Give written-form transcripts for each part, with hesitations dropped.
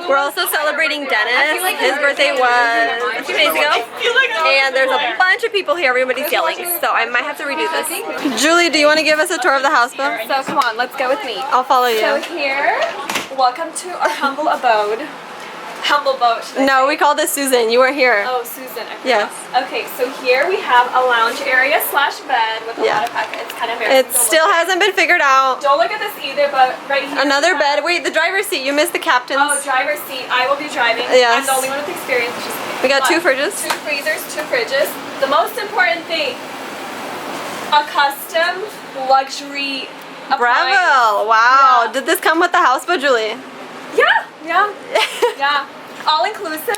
We're also celebrating Dennis. His birthday was a few days ago. And there's a bunch of people here. Everybody's yelling. So I might have to redo this. Julie, do you want to give us a tour of the houseboat? So come on, let's go with me. I'll follow you. So here, welcome to our humble abode. Humble boat. No, we called this Susan. You weren't here. Oh, Susan. Yes. Okay, so here we have a lounge area slash bed with a lot of packets. It's kind of very. It still hasn't been figured out. Don't look at this either, but right here. Another bed. Wait, the driver's seat. You missed the captain's. Oh, driver's seat. I will be driving. Yes. I'm the only one with experience. We got 2 fridges. 2 freezers, 2 fridges. The most important thing, a custom luxury appliance. Bravo! Wow. Yeah. Did this come with the houseboat, Julie? Yeah. Yeah. All inclusive.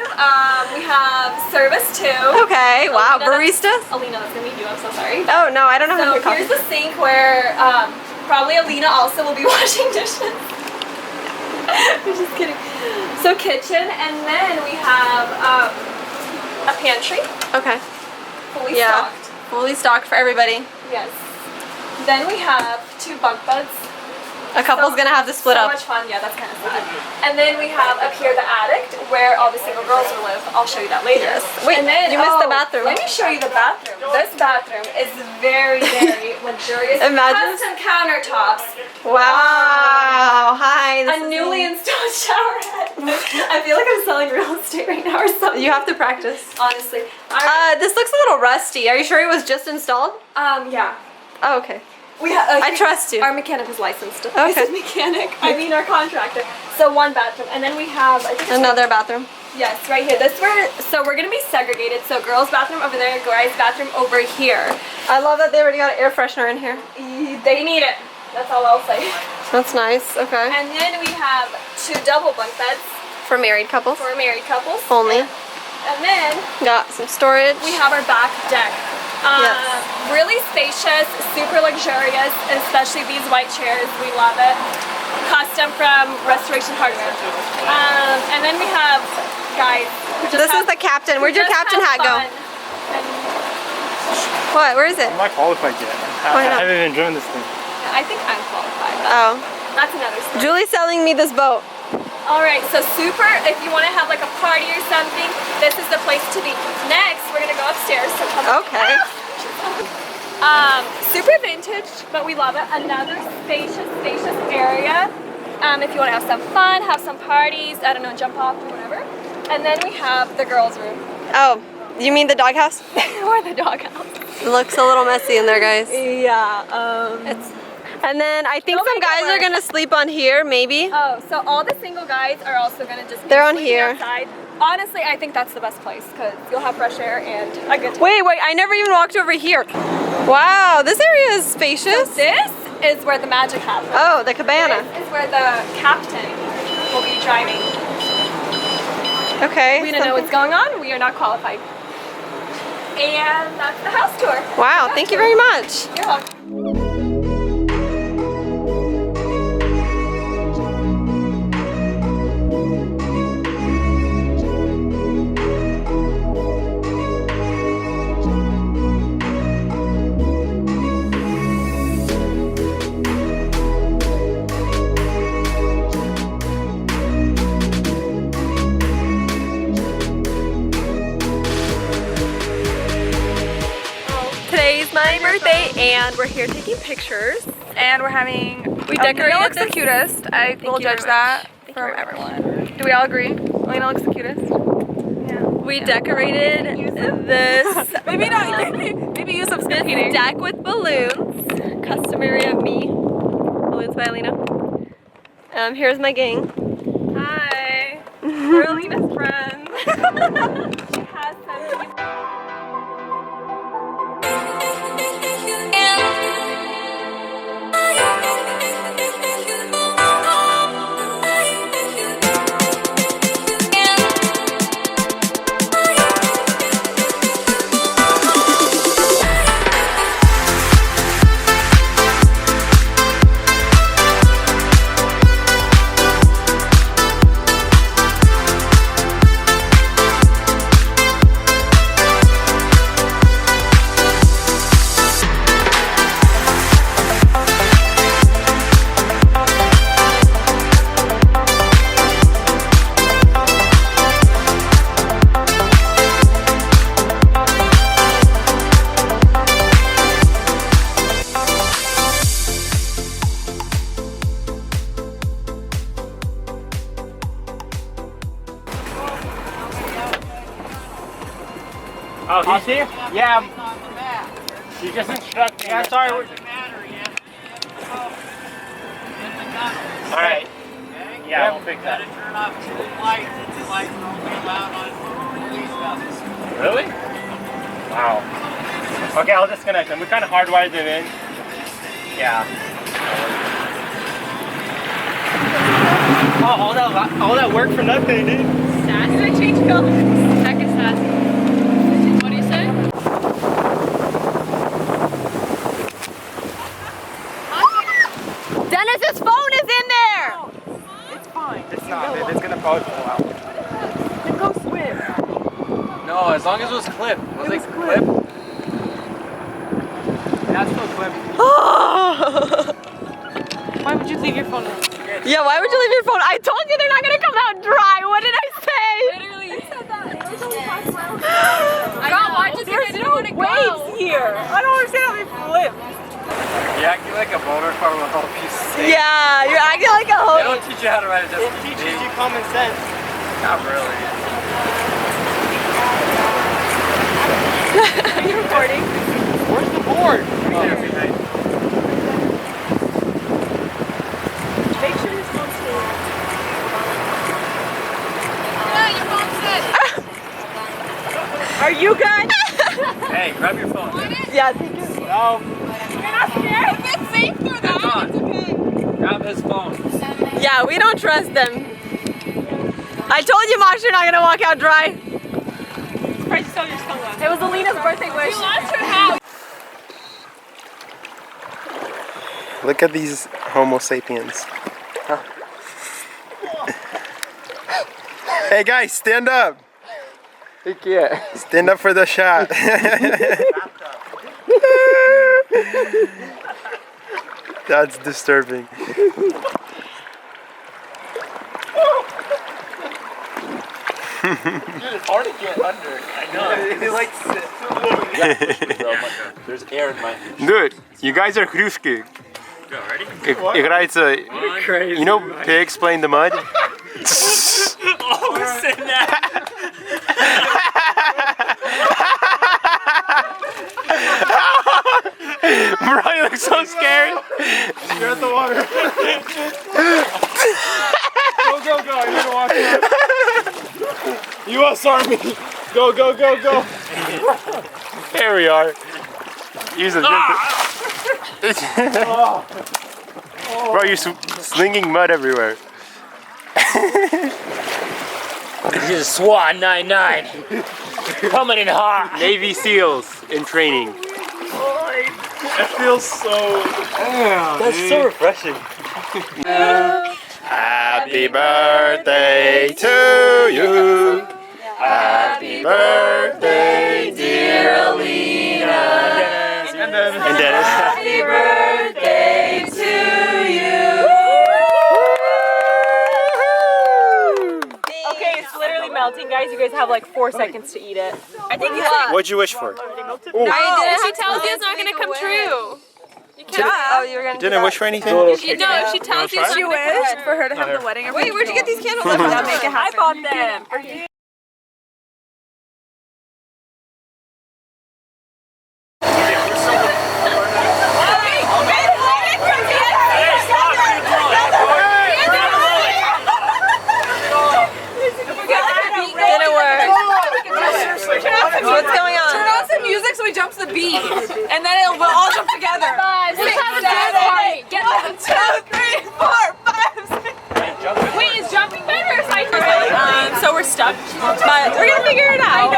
We have service too. Okay. Wow. Baristas? Alina, that's gonna be you. I'm so sorry. Oh no, I don't know how to make So here's coffee. the sink where probably Alina also will be washing dishes. I'm just kidding. So kitchen, and then we have a pantry. Okay. Fully stocked. Fully stocked for everybody. Yes. Then we have 2 bunk beds. A couple's gonna have to split up. So much fun, yeah, that's kind of sad. And then we have up here the attic where all the single girls will live. I'll show you that later. Yes. Wait, and then, you missed the bathroom. Let me show you the bathroom. This bathroom is very, very luxurious. Imagine. Custom countertops. Wow. Hi. A newly installed shower head. I feel like I'm selling real estate right now or something. You have to practice. Honestly. This looks a little rusty. Are you sure it was just installed? Yeah. Oh, okay. We have, I trust you. Our mechanic is licensed. Okay. I said mechanic. I mean our contractor. So 1 bathroom, and then we have I think it's Another bathroom. Yes, right here. This where so we're gonna be segregated. So girls' bathroom over there, guys' bathroom over here. I love that they already got an air freshener in here. They need it. That's all I'll say. That's nice. Okay. And then we have 2 double bunk beds For married couples. for married couples. Only. And then Got some storage. we have our back deck. Yes. Really spacious, super luxurious, especially these white chairs. We love it. Custom from Restoration Hardware. And then we have guys. This is the captain. Where'd your captain hat go? What? Where is it? I'm not qualified yet. Why not? I haven't even driven this thing. I think I'm qualified. Oh. That's another story. Julie's selling me this boat. Alright, so super, if you want to have like a party or something, this is the place to be. Next, we're going to go upstairs. So come Okay. Super vintage, but we love it. Another spacious area. If you want to have some fun, have some parties, I don't know, jump off or whatever. And then we have the girls' room. Oh, you mean the doghouse? Or the doghouse. It looks a little messy in there, guys. Yeah, And then I think Don't some make it guys are work. gonna sleep on here, maybe. Oh, so all the single guys are also gonna just be They're on sleeping here. outside. Honestly, I think that's the best place because you'll have fresh air and a good time. Wait, I never even walked over here. Wow, this area is spacious. This is where the magic happens. Oh, the cabana. This is where the captain will be driving. Okay. We don't know what's going on. We are not qualified. And that's the house tour. Wow, thank you very much. You're welcome. Today's my birthday and we're here taking pictures. And we're having. We decorated Alina looks the this. cutest. I will you judge very that much. Thank from you very everyone. Do we all agree? Alina looks the cutest. Yeah. We decorated this Maybe not. Maybe use some competing. deck with balloons. Customary of me. Balloons by Alina. Here's my gang. Hi. We're Alina's friends. She has some Oh, he's here? Yeah. You just instructed. Yeah, sorry. Alright. Yeah, we'll fix that. Really? Wow. Okay, I'll disconnect them. We kind of hardwired them in. Yeah. Oh, all that work for nothing, dude. Sassy. I change colors. Heck is sassy. What do you say? Dennis's phone is in there! It's fine. It's not, dude. It's gonna probably fall out. Then go swim. No, as long as it was clipped. Was it clipped? That's still clipped. Why would you leave your phone in? Yeah, why would you leave your phone? I told you they're not gonna come out dry. What did I say? Literally, you said that. God, why'd you think I didn't want to go? Waves here. I don't understand how they flip. You're acting like a boner farm with all piece of steak. Yeah, you're acting like a They hoe. don't teach you how to ride a jet It ski. teaches you common sense. Not really. Are you recording? Where's the board? Make sure your phone's still. Are you good? Hey, grab your phone. Yeah, take it. No. You're not scared? It's safe through that. It's on. It's okay. Grab his phone. Yeah, we don't trust them. I told you, Mosh, you're not gonna walk out dry. Surprised you saw your sunglasses. It was Alina's birthday wish. You lost her house. Look at these Homo sapiens. Hey guys, stand up. Yeah. Stand up for the shot. That's disturbing. Dude, it's hard to get under. I know. It like there's air in my. Dude, you guys are хрюшки. Go, ready? Играется, you know pigs play in the mud? Oh, said that. Bro, you look so scared. You're at the water. Go, go, go. You're gonna walk out. US Army. Go, go, go, go. There we are. Use a Bro, you're slinging mud everywhere. This is SWAT 99. Coming in hot. Navy SEALs in training. It feels so. That's so refreshing. Happy birthday to you. Happy birthday, dear Alina. And Dennis. Happy birthday to you. Okay, it's literally melting, guys. You guys have like 4 seconds to eat it. I think you What'd you wish for? I didn't she tells you it's not gonna come true. Oh, you were gonna Didn't wish for anything? No, if she tells you it's not She gonna come wished true. for her to have the wedding. Wait, where'd you get these candles? That make it I happen. bought them. Didn't work. What's going on? Turn on some music so we jump to the beat. And then we'll all jump together. 5, 6, 7, 8. Get 1, 2, 3, 4, 5, 6. Wait, is jumping better or cycling better? So we're stuck, but we're gonna figure it out.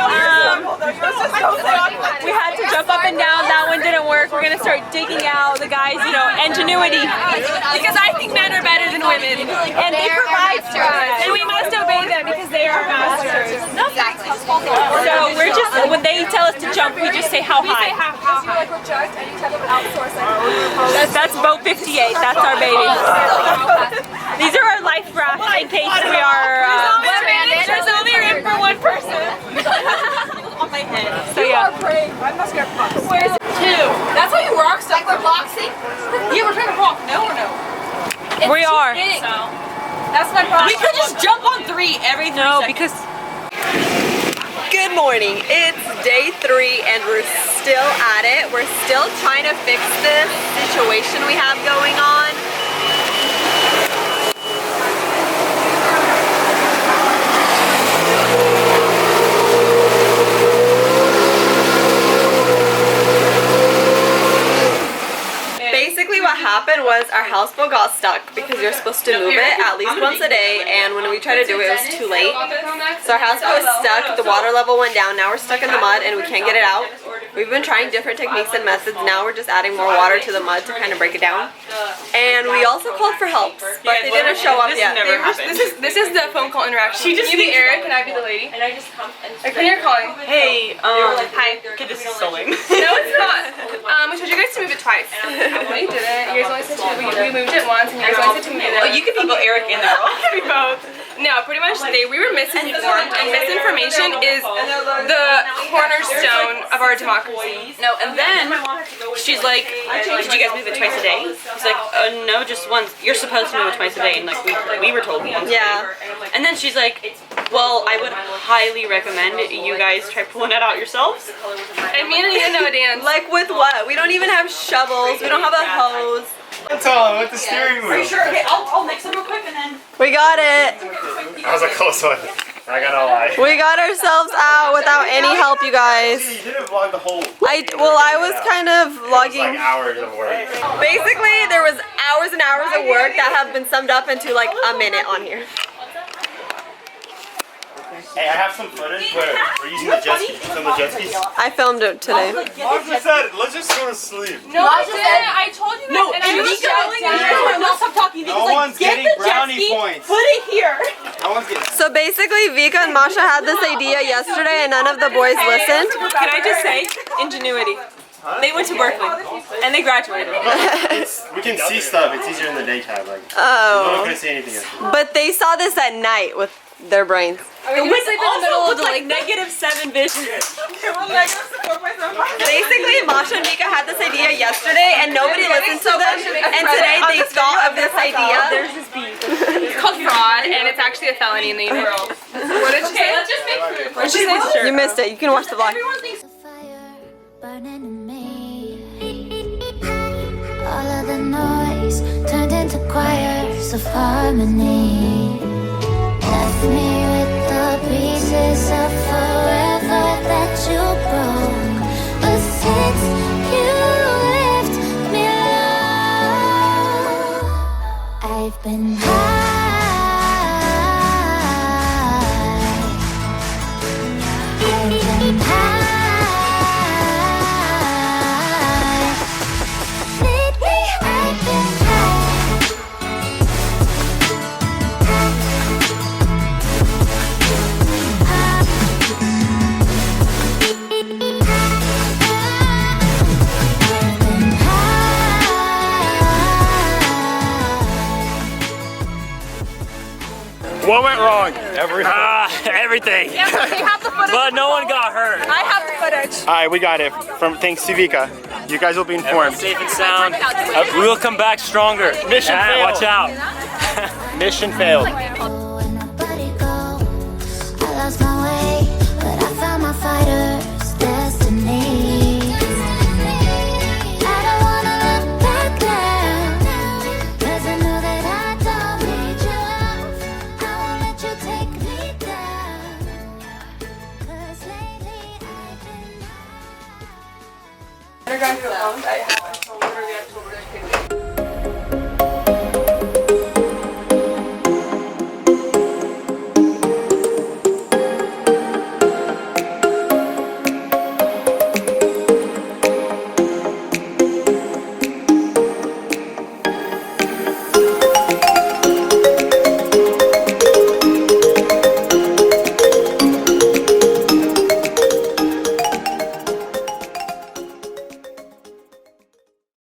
We had to jump up and down. That one didn't work. We're gonna start digging out the guys, you know, ingenuity. Because I think men are better than women, and they provide for us, and we must obey them because they are masters. So we're just when they tell us to jump, we just say how high. That's boat 58. That's our baby. These are our life rafts in case we are. There's only room for one person. On my head. So yeah. Where's 2? That's how you rock stuff. Like we're boxing? Yeah, we're trying to rock. No or no? We are. That's my problem. We could just jump on 3 every 3 seconds. No, because Good morning. It's day 3 and we're still at it. We're still trying to fix this situation we have going on. Basically what happened was our houseboat got stuck because you're supposed to move it at least once a day, and when we tried to do it, it was too late. So our houseboat was stuck, the water level went down, now we're stuck in the mud and we can't get it out. We've been trying different techniques and methods, now we're just adding more water to the mud to kind of break it down. And we also called for help, but they didn't show up yet. This is the phone call interaction. You be Eric and I be the lady. And I just come and you're calling. Hey, hi. Okay, this is so lame. No, it's not. We told you guys to move it twice. No, you didn't. You guys only said to we moved it once, and you guys only said to move it. Oh, you could be both Eric and the girl. I could be both. No, pretty much we were misinformed, and misinformation is the cornerstone of our democracy. No, and then she's like, did you guys move it twice a day? He's like, no, just once. You're supposed to move it twice a day, and like we were told once a day. Yeah. And then she's like, well, I would highly recommend you guys try pulling that out yourselves. And me and Anita know a dance. Like with what? We don't even have shovels, we don't have a hose. That's all with the steering wheel. Sure, okay, I'll mix them real quick and then. We got it. That was a close one. I gotta lie. We got ourselves out without any help, you guys. You didn't vlog the whole. I was kind of Like vlogging. hours of work. Basically, there was hours and hours of work that have been summed up into like a minute on here. Hey, I have some footage where we're using the jet skis. Some of the jet skis. I filmed it today. Mom just said, let's just go to sleep. No, I didn't. I told you guys, and I was yelling at you. No, stop talking. No one's getting brownie points. Put it here. No one's getting. So basically, Vika and Masha had this idea yesterday and none of the boys listened. Can I just say, ingenuity. They went to Berkeley and they graduated. We can see stuff. It's easier in the daytime. Like, no Oh. one can see anything else. But they saw this at night with their brains. It was also with like -7 vision. Basically, Masha and Vika had this idea yesterday and nobody listened to them. And today they thought of this idea. There's this beef. It's called fraud, and it's actually a felony in the United States. What did she say? Let's just make food. What did she say? You missed it. You can watch the vlog. Burning in me. All of the noise turned into choirs of harmony. Left me with the pieces of forever that you broke. But since you left me low, I've been high. I've been high. What went wrong? Everything. But no one got hurt. I have the footage. Alright, we got it. From thanks to Vika. You guys will be informed. Safe and sound. We will come back stronger. Mission failed. Watch out. Mission failed. When my body goes, I lost my way, but I found my fighter's destiny. I don't wanna look back now, 'cause I know that I don't need your love. I won't let you take me down, 'cause lately I've been high.